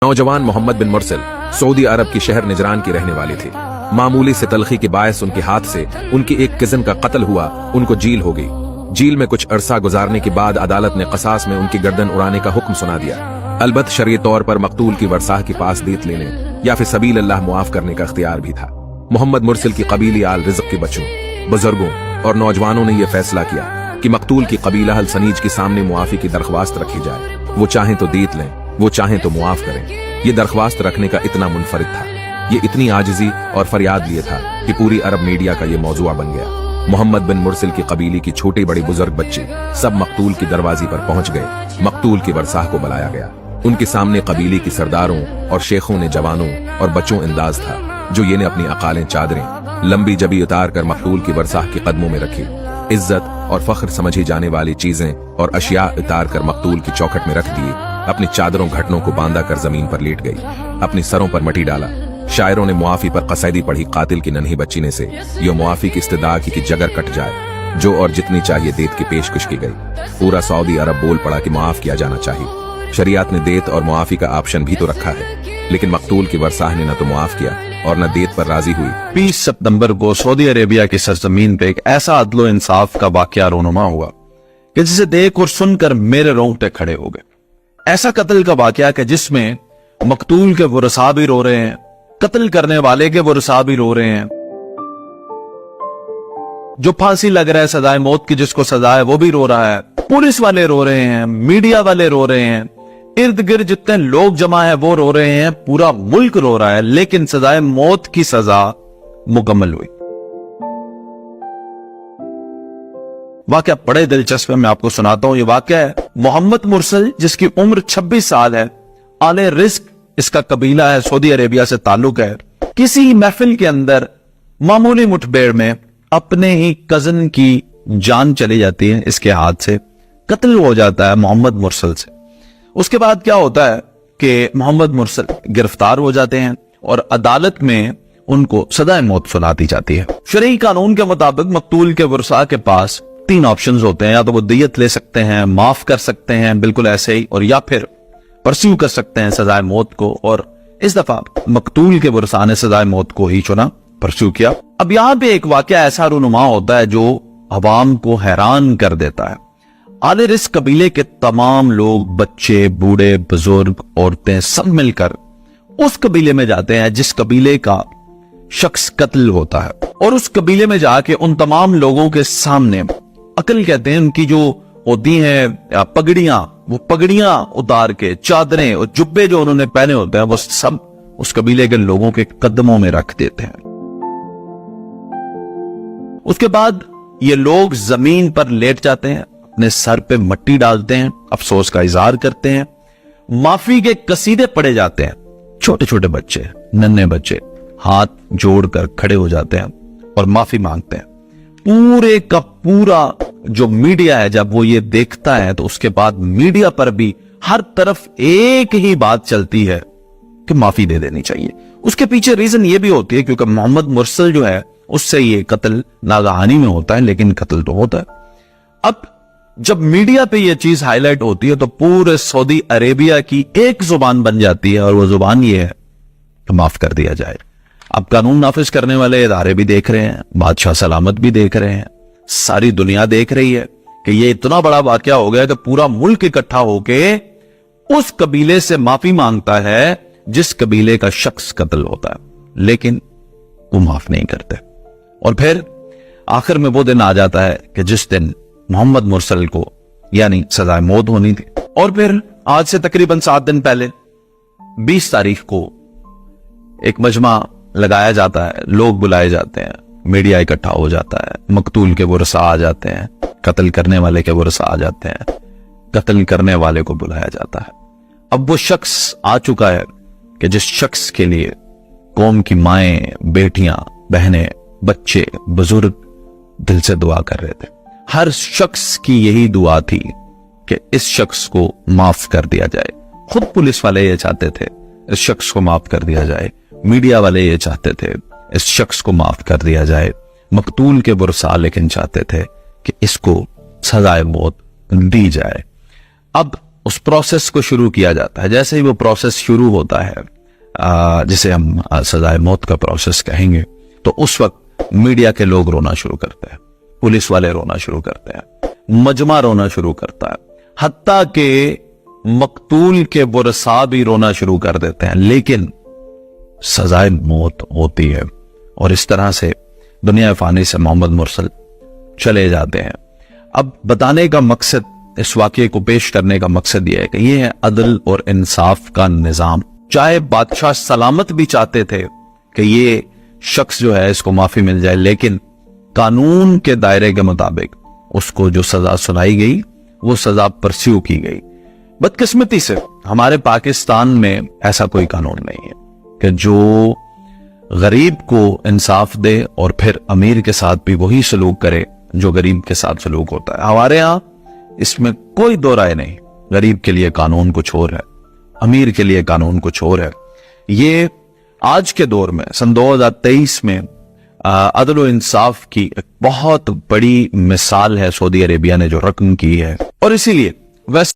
नौजवान मोहम्मद बिन मुरसिल सऊदी अरब की शहर निजरान की रहने वाली थी। मामूली से तलखी के बायस उनके हाथ से उनकी एक कजिन का कत्ल हुआ। उनको जेल हो गई। जेल में कुछ अरसा गुजारने के बाद अदालत ने कसास में उनकी गर्दन उड़ाने का हुक्म सुना दिया। अलबत्त शरई तौर पर मकतूल की वरसाह के पास देत लेने या फिर सबील अल्लाह मुआफ करने का इख्तियार भी था। मोहम्मद मुरसिल की कबीली आल रिज़्क के बच्चों, बुजुर्गों और नौजवानों ने यह फैसला किया कि मकतूल की कबीला अल सनीज के सामने मुआफी की दरख्वास्त रखी जाए। वो चाहें तो देत लें, वो चाहें तो मुआफ करें। ये दरख्वास्त रखने का इतना मुनफरिद था, ये इतनी आजिजी और फरियाद लिए था कि पूरी अरब मीडिया का ये मौजूआ बन गया। मोहम्मद बिन मुरसिल की कबीले की छोटे बड़े बुजुर्ग बच्चे सब मकतूल की दरवाजे पर पहुंच गए। मकतूल की वरसाह को बुलाया गया। उनके सामने कबीले के सरदारों और शेखों ने जवानों और बच्चों अंदाज था जो ये ने अपनी अकालें चादरें लंबी जबी उतार कर मकतूल की वरसाह के कदमों में रखी। इज्जत और फख्र समझी जाने वाली चीजें और अशिया उतार कर मकतूल की चौखट में रख दिए। अपनी चादरों घटनों को बांधा कर जमीन पर लेट गई। अपनी सरों पर मटी डाला। शायरों ने मुआफी पर कसीदी पढ़ी। कातिल की नन्ही बच्ची ने से यो मुआफी की इस्तदा की कि जगर कट जाए। जो और जितनी चाहिए देत की पेशकश की गई। पूरा सऊदी अरब बोल पड़ा कि मुआफ किया जाना चाहिए। शरीयत ने देत और मुआफी का ऑप्शन भी तो रखा है, लेकिन मकतूल की वरसाह ने न तो मुआफ किया और न देत पर राजी हुई। 20 सितंबर को सऊदी अरेबिया की सरजमीन पे एक ऐसा अदलो इंसाफ का वाकया रोनुमा हुआ कि जिसे देख और सुनकर मेरे रोंगटे खड़े हो गए। ऐसा कत्ल का वाकया कि जिसमें मकतूल के वरसा भी रो रहे हैं, कत्ल करने वाले के वरसा भी रो रहे हैं, जो फांसी लग रहा है सजाए मौत की जिसको सजा है वो भी रो रहा है, पुलिस वाले रो रहे हैं, मीडिया वाले रो रहे हैं, इर्द गिर्द जितने लोग जमा है वो रो रहे हैं, पूरा मुल्क रो रहा है। लेकिन सजाए मौत की सजा मुकम्मल हुई। वाकया बड़े दिलचस्प है, मैं आपको सुनाता हूं। ये वाकया है मोहम्मद मुरसिल जिसकी उम्र 26 साल है। आले रिस्क इसका कबीला है, सऊदी अरेबिया से ताल्लुक है। किसी महफिल के अंदर मामूली मुठभेड़ में अपने ही कजन की जान चली जाती है। इसके हाथ से कत्ल हो जाता है मोहम्मद मुरसिल से। उसके बाद क्या होता है कि मोहम्मद मुरसिल गिरफ्तार हो जाते हैं और अदालत में उनको सजाए मौत सुना दी जाती है। शरई कानून के मुताबिक मकतूल के वरसा के पास 3 ऑप्शंस होते हैं। या तो वो दियत ले सकते हैं, माफ कर सकते हैं बिल्कुल ऐसे ही, और या फिर परस्यू कर सकते हैं सजाए मौत को। और इस दफा मकतूल के वरसा ने सजाए मौत को ही चुना, परस्यू किया। अब यहां पे एक वाकया ऐसा रूनुमा होता है जो अवाम को हैरान कर देता है। आले रिस्क कबीले के तमाम लोग, बच्चे, बूढ़े, बुजुर्ग, औरतें सब मिलकर उस कबीले में जाते हैं जिस कबीले का शख्स कत्ल होता है, और उस कबीले में जाके उन तमाम लोगों के सामने अकल कहते हैं उनकी जो होती हैं पगड़ियां, वो पगड़ियां उतार के चादरें और जुब्बे जो उन्होंने पहने होते हैं वो सब उस कबीले के लोगों के कदमों में रख देते हैं। उसके बाद ये लोग जमीन पर लेट जाते हैं, अपने सर पे मट्टी डालते हैं, अफसोस का इजहार करते हैं, माफी के कसीदे पढ़े जाते हैं। छोटे छोटे बच्चे, नन्हे बच्चे हाथ जोड़कर खड़े हो जाते हैं और माफी मांगते हैं। पूरे का पूरा जो मीडिया है जब वो ये देखता है तो उसके बाद मीडिया पर भी हर तरफ एक ही बात चलती है कि माफी दे देनी चाहिए। उसके पीछे रीजन ये भी होती है क्योंकि मोहम्मद मुरसिल जो है उससे ये कत्ल नागहानी में होता है, लेकिन कत्ल तो होता है। अब जब मीडिया पे ये चीज हाईलाइट होती है तो पूरे सऊदी अरेबिया की एक जुबान बन जाती है, और वो जुबान ये है कि माफ कर दिया जाए। अब कानून नाफिज करने वाले इदारे भी देख रहे हैं, बादशाह सलामत भी देख रहे हैं, सारी दुनिया देख रही है कि ये इतना बड़ा वाकया हो गया कि पूरा मुल्क इकट्ठा होके उस कबीले से माफी मांगता है जिस कबीले का शख्स कत्ल होता है, लेकिन वो माफ नहीं करते। और फिर आखिर में वो दिन आ जाता है कि जिस दिन मोहम्मद मुरसिल को यानी सजाए मौत होनी थी। और फिर आज से तकरीबन 7 दिन पहले 20 तारीख को एक मजमा लगाया जाता है, लोग बुलाए जाते हैं, मीडिया इकट्ठा हो जाता है, मकतूल के वरसा आ जाते हैं, कत्ल करने वाले के वरसा आ जाते हैं, कत्ल करने वाले को बुलाया जाता है। अब वो शख्स आ चुका है कि जिस शख्स के लिए कौम की माएं, बेटियां, बहनें, बच्चे, बुजुर्ग दिल से दुआ कर रहे थे। हर शख्स की यही दुआ थी कि इस शख्स को माफ कर दिया जाए। खुद पुलिस वाले ये चाहते थे इस शख्स को माफ कर दिया जाए, मीडिया वाले ये चाहते थे इस शख्स को माफ कर दिया जाए, मकतूल के वरसा लेकिन चाहते थे कि इसको सजाए मौत दी जाए। अब उस प्रोसेस को शुरू किया जाता है। जैसे ही वो प्रोसेस शुरू होता है, जिसे हम सजाए मौत का प्रोसेस कहेंगे, तो उस वक्त मीडिया के लोग रोना शुरू करते हैं, पुलिस वाले रोना शुरू करते हैं, मजमा रोना शुरू करता है, हत्ता के मकतूल के वरसा भी रोना शुरू कर देते हैं, लेकिन सजाए मौत होती है। और इस तरह से दुनिया फानी से मोहम्मद मुरसल चले जाते हैं। अब बताने का मकसद, इस वाक़ये को पेश करने का मकसद यह है कि यह है अदल और इंसाफ का निजाम। चाहे बादशाह सलामत भी चाहते थे कि ये शख्स जो है इसको माफी मिल जाए, लेकिन कानून के दायरे के मुताबिक उसको जो सजा सुनाई गई वो सजा परस्यू की गई। बदकिस्मती से हमारे पाकिस्तान में ऐसा कोई कानून नहीं है कि जो गरीब को इंसाफ दे और फिर अमीर के साथ भी वही सलूक करे जो गरीब के साथ सलूक होता है। हमारे यहाँ इसमें कोई दो राय नहीं। गरीब के लिए कानून कुछ और है, अमीर के लिए कानून कुछ और है। ये आज के दौर में सन 2023 में अदल और इंसाफ की एक बहुत बड़ी मिसाल है सऊदी अरेबिया ने जो रकम की है। और इसीलिए वेस्ट